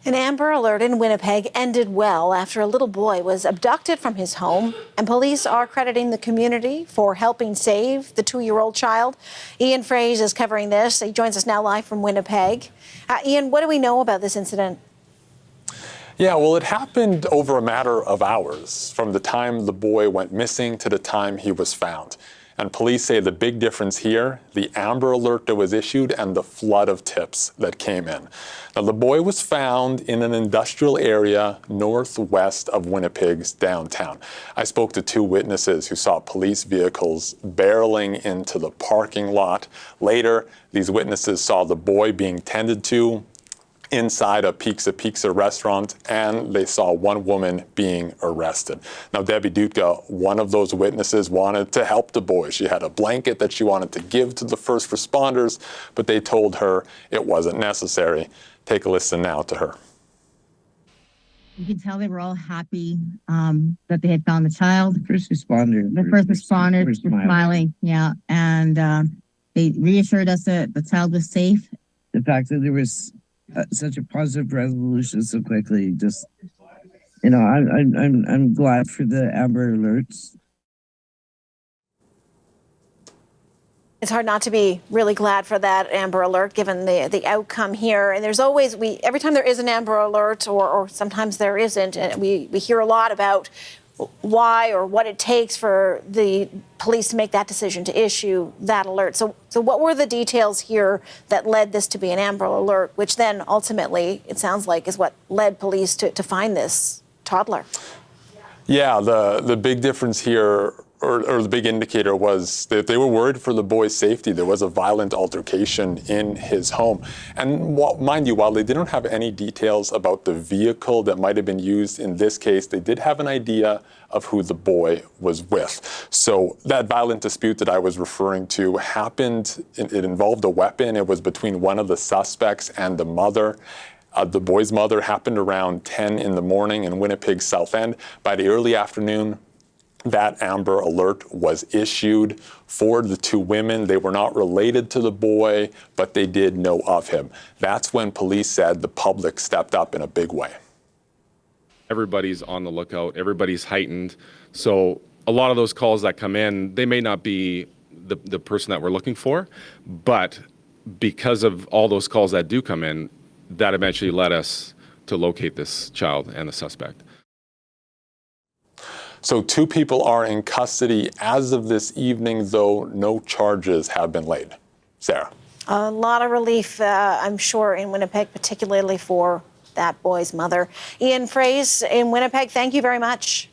An Amber Alert in Winnipeg ended well after a little boy was abducted from his home, and police are crediting the community for helping save the 2-year-old child. Ian Fraze is covering this. He joins us now live from Winnipeg. Ian, what do we know about this incident? Yeah, well, it happened over a matter of hours, from the time the boy went missing to the time he was found. And police say the big difference here, the Amber Alert that was issued and the flood of tips that came in. Now, the boy was found in an industrial area northwest of Winnipeg's downtown. I spoke to 2 witnesses who saw police vehicles barreling into the parking lot. Later, these witnesses saw the boy being tended to inside a Pizza restaurant, and they saw one woman being arrested. Now, Debbie Dutka, one of those witnesses, wanted to help the boy. She had a blanket that she wanted to give to the first responders, but they told her it wasn't necessary. Take a listen now to her. You can tell they were all happy that they had found the child. The first responders were smiling, yeah. And they reassured us that the child was safe. The fact that there was such a positive resolution so quickly, just, you know, I'm glad for the Amber Alerts. It's hard not to be really glad for that Amber Alert, given the outcome here. And there's always, every time there is an Amber Alert, or sometimes there isn't, and we hear a lot about why or what it takes for the police to make that decision to issue that alert. So what were the details here that led this to be an Amber Alert, which then ultimately, it sounds like, is what led police to find this toddler? Yeah, the big difference here, or the big indicator, was that they were worried for the boy's safety. There was a violent altercation in his home. And mind you, while they didn't have any details about the vehicle that might have been used in this case, they did have an idea of who the boy was with. So that violent dispute that I was referring to happened, it involved a weapon. It was between one of the suspects and the mother. The boy's mother happened around 10 in the morning in Winnipeg's South End. By the early afternoon, that Amber Alert was issued for the 2 women. They were not related to the boy, but they did know of him. That's when police said the public stepped up in a big way. Everybody's on the lookout. Everybody's heightened. So a lot of those calls that come in, they may not be the person that we're looking for, but because of all those calls that do come in, that eventually led us to locate this child and the suspect. So 2 people are in custody as of this evening, though no charges have been laid. Sarah. A lot of relief, I'm sure, in Winnipeg, particularly for that boy's mother. Ian Fraze in Winnipeg, thank you very much.